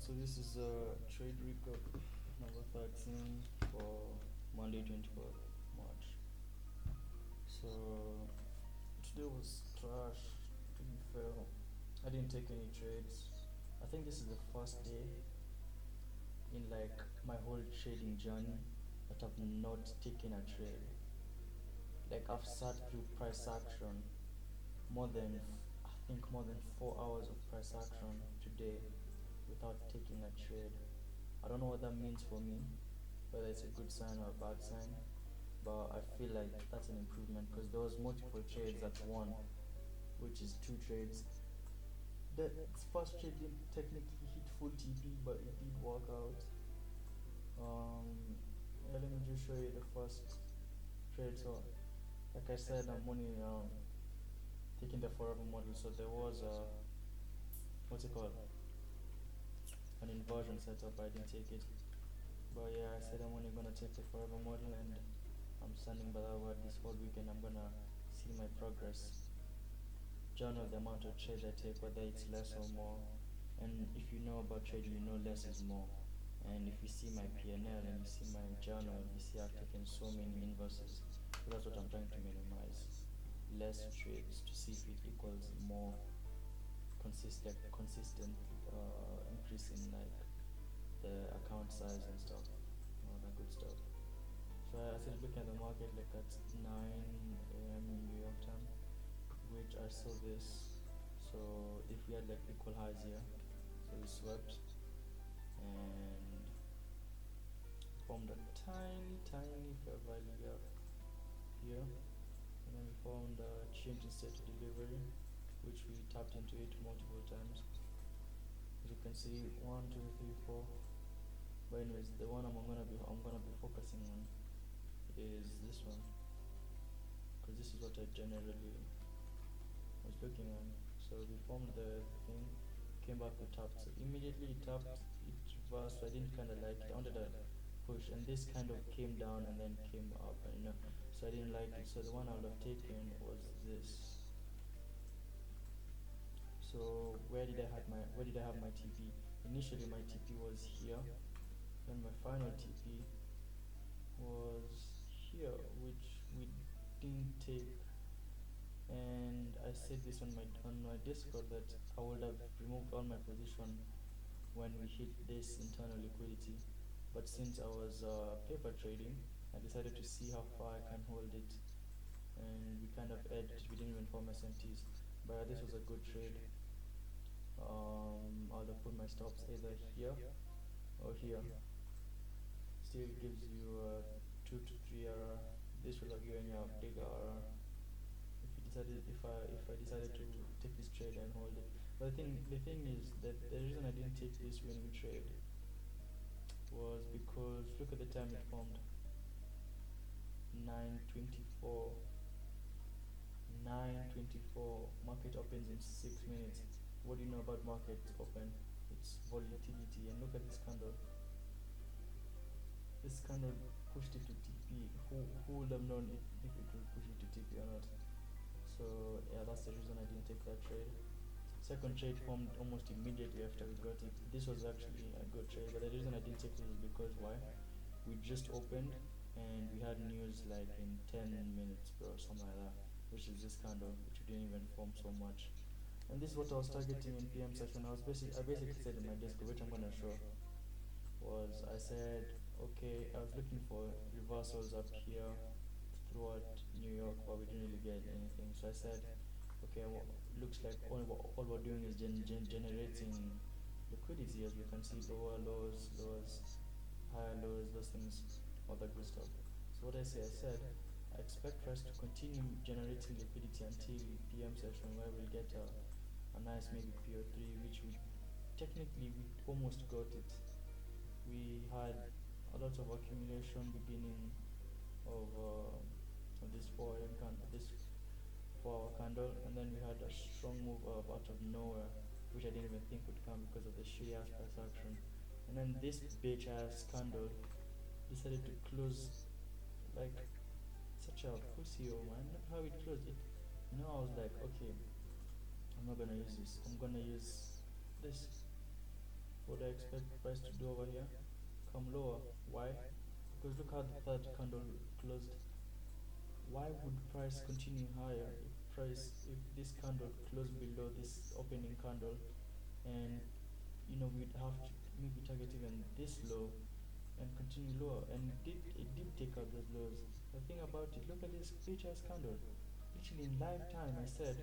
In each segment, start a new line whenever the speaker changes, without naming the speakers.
So this is trade recap number 13 for Monday 24th March. So today was trash, to be fair. I didn't take any trades. I think this is the first day in like my whole trading journey that I've not taken a trade. Like I've sat through price action I think more than 4 hours of price action today without taking a trade. I don't know what that means for me, whether it's a good sign or a bad sign, but I feel like that's an improvement because there was multiple trades at one, which is two trades. The first trade didn't technically hit full TP, but it did work out. Yeah, let me just show you the first trade. So, like I said, I'm only taking the forever model. So there was what's it called? An inversion setup. I didn't take it, but yeah, I said I'm only gonna take the forever model, and I'm standing by that word. This whole weekend, I'm gonna see my progress. Journal the amount of trades I take, whether it's less or more. And if you know about trading, you know less is more. And if you see my PNL and you see my journal, you see I've taken so many inverses. So that's what I'm trying to minimize. Less trades to see if it equals more consistent increase in like the account size and stuff, all that good stuff. So I started looking at the market like at 9 a.m. New York time, which I saw this. So if we had like equal highs here, so we swept and formed a tiny fair value gap here, and then we formed a change in state delivery, which we tapped into it multiple times. As you can see, 1, 2, 3, 4. But anyways, the one I'm gonna be focusing on is this one, because this is what I generally was looking on. So we formed the thing, came back, we tapped. So immediately it tapped, it reversed. So I didn't kind of like it. I wanted to push, and this kind of came down and then came up, and so I didn't like it. So the one I would have taken was this. So where did I have my TP? Initially my TP was here, then my final TP was here, which we didn't take. And I said this on my Discord that I would have removed all my position when we hit this internal liquidity. But since I was paper trading, I decided to see how far I can hold it, and we kind of edged. We didn't even form SMTs, but this was a good trade. I'll have put my stops either here or here. Still gives you a 2 to 3 RR. This will have given you a bigger RR if I decided to take this trade and hold it. But the thing is that the reason I didn't take this winning trade was because look at the time it formed. 9:24. 9:24. Market opens in 6 minutes. What do you know about market open? It's volatility. And look at this candle. This candle pushed it to TP. Who would have known if it would push it to TP or not? So yeah, that's the reason I didn't take that trade. Second trade formed almost immediately after we got it. This was actually a good trade, but the reason I didn't take it was because why? We just opened and we had news like in 10 minutes, bro, something like that, which is this candle, which we didn't even form so much. And this is what I was targeting in PM session. I basically said in my Discord, which I'm gonna show, was I said, okay, I was looking for reversals up here throughout New York, but we didn't really get anything. So I said, okay, well, looks like all we're doing is generating liquidity, as we can see, lower lows, higher lows, those things, all that good stuff. So what I said, I expect price to continue generating liquidity until PM session, where we'll get a nice maybe PO3, which we almost got it. We had a lot of accumulation beginning of this 4 a.m. this 4 hour candle, and then we had a strong move up out of nowhere, which I didn't even think would come because of the shitty ass price action. And then this bitch ass candle decided to close like such a pussy, oh man. Look how it closed it. I was like, okay, I'm not gonna use this. I'm gonna use this. what I expect price to do over here. Come lower. Why? Because look how the third candle closed. Why would price continue higher if this candle closed below this opening candle, and we'd have to maybe target even this low and continue lower, and it did take out those lows. The thing about it, look at this bitch ass candle. Literally in lifetime I said,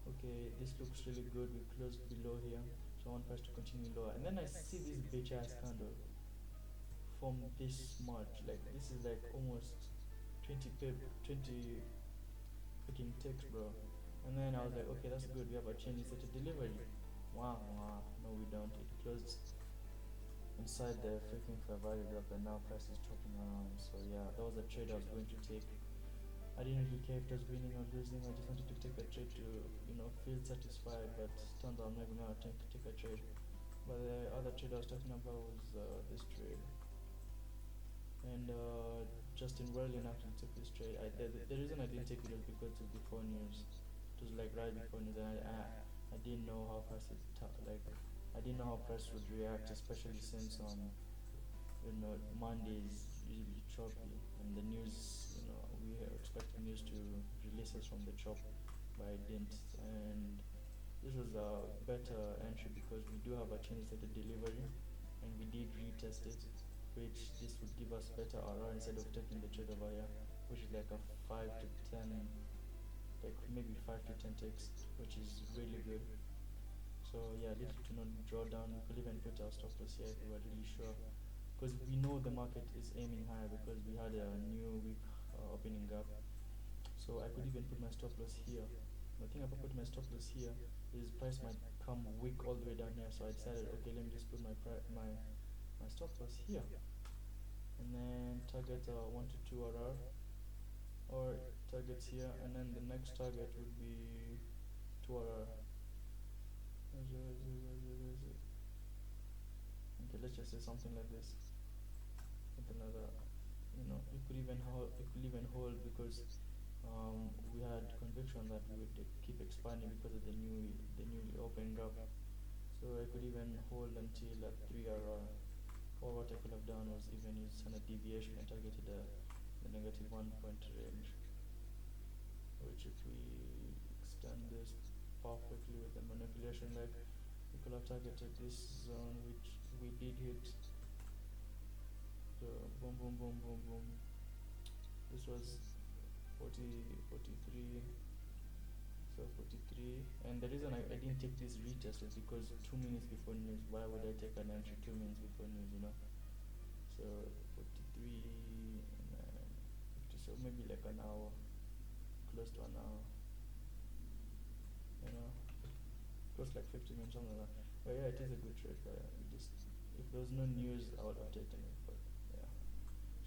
okay, this looks really good, we closed below here, so I want price to continue lower, and then I see this bitch ass candle from this much, like this is like almost 20 pip 20 freaking ticks, bro. And then I was like, okay, that's good, we have a change instead of delivery. Wow, wow, no we don't. It closed inside the freaking fair value drop, and now price is dropping around. So yeah, that was a trade I was going to take. I didn't really care if it was winning or losing. I just wanted to take a trade to feel satisfied. But turns out I'm not gonna take a trade. But the other trade I was talking about was this trade, and Justin Werlin actually took this trade. The reason I didn't take it was because of before news. It was like right before news, and I didn't know how price I didn't know how price would react, especially since Mondays usually choppy, and the news, we are expecting news to release us from the chop, but it didn't. And this was a better entry because we do have a change at the delivery, and we did retest it, which this would give us better RR instead of taking the trade over here, which is like a 5 to 10, like maybe 5 to 10 ticks, which is really good. So yeah, little to not draw down. We could even put our stop loss here if we were really sure, because we know the market is aiming higher because we had a new week opening gap. So I could even put my stop loss here. The thing about putting my stop loss here is price might come weak all the way down here. So I decided, okay, let me just put my stop loss here, and then target 1 to 2 RR, or targets here, and then the next target would be 2 RR. Okay, let's just say something like this, something like that. It could even hold because we had conviction that we would keep expanding because of the newly open gap. So I could even hold until at 3 RR, or what I could have done was even use standard deviation and targeted the negative 1 point range, which if we extend this perfectly with the manipulation leg, we could have targeted this zone, which we did hit. So boom, boom, boom, boom, boom. This was 43. So 43, and the reason I didn't take this retest was because 2 minutes before news. Why would I take an entry 2 minutes before news? So 43 and then 50, so maybe like an hour, close to an hour. Close like 50 minutes, something like that. But yeah, it is a good trade. But if there was no news, I would have taken it. But yeah,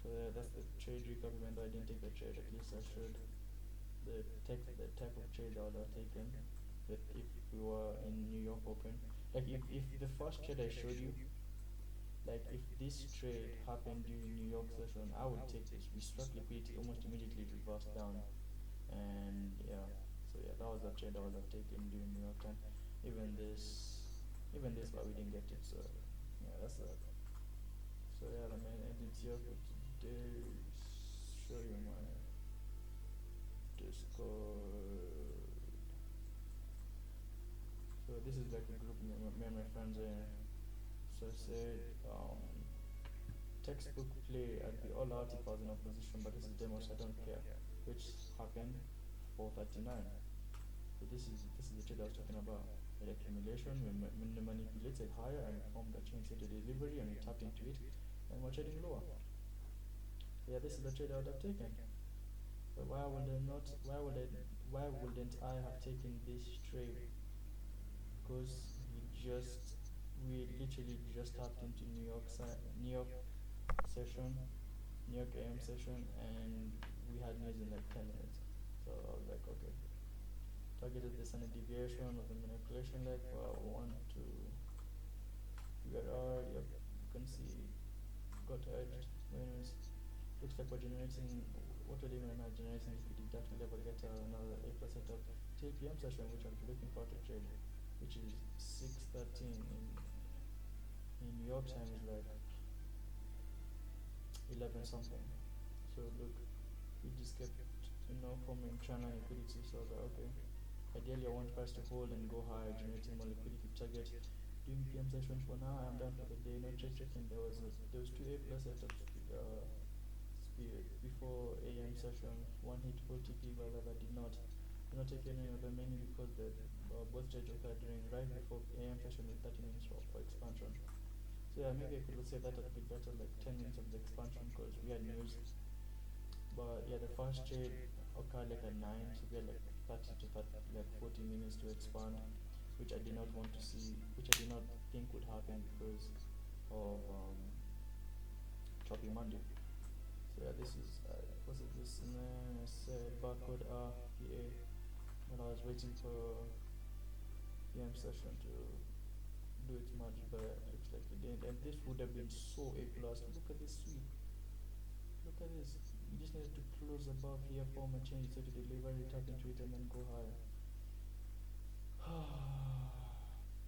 so that's the trade recap. Even though I didn't take the trade, at least I showed the type of trade I would have taken that if we were in New York Open. Like if the first trade I showed you, like if this trade happened during New York session, I would take this. We struck liquidity, almost immediately reversed down, and yeah. So yeah, that was the trade I would have taken during New York time. Even this, but we didn't get it. So yeah, that's that. So yeah, the main edit here for today. Show you my Discord. So this is like a group me and my friends are in. So I said, textbook play, I'd be all out if I was in opposition, but this is demo, so I don't care. Which happened 439. So this is the trade I was talking about. The accumulation, we manipulated higher and formed a chain set to delivery, and we tapped into it, and we're trading lower. Yeah, this is the trade I would have taken. But why wouldn't I have taken this trade? Because we literally just tapped into New York session, New York AM session, and we had news in like 10 minutes. So I was like, okay. Targeted this standard deviation of the manipulation leg for 1 to VRR. Yep, you can see got edged. Anyways, looks like we're generating what we're even not generating liquidity at level, get another A plus setup till PM session, which I'll be looking for to trade, which is 6:13 in drop time is like 11 something. So look, we just kept forming channel liquidity. So I was like, okay, ideally I want price to hold and go higher, generating more liquidity target. Doing PM session for now. I'm done for the day. No trade checking. There was 2 A plus at speed before AM session. One hit for TP, while the other did not. Did not take any of them, mainly because the both trades occurred during right before AM session with 30 minutes for expansion. So yeah, maybe I could say that a bit better, like 10 minutes of the expansion, because we had news. But yeah, the first trade occurred like at 9, so we had like 30 to 30, like 40 minutes to expand, which I did not want to see, which I did not think would happen because of Choppy Monday. So yeah, this is was it this, and then I said barcode PA, and I was waiting for PM session to do its magic, but it looks like it didn't. And this would have been so A plus. Look at this sweep. Look at this. You just needed to close above here, form a change so to deliver it, tap into it, and then go higher.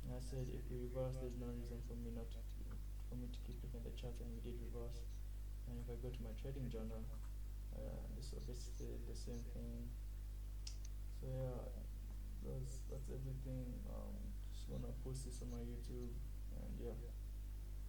And I said if we reverse, there's no reason for me not to for me to keep looking at the chart, and we did reverse. And if I go to my trading journal, this was basically the same thing. So yeah, that's everything. Just gonna post this on my YouTube, and yeah.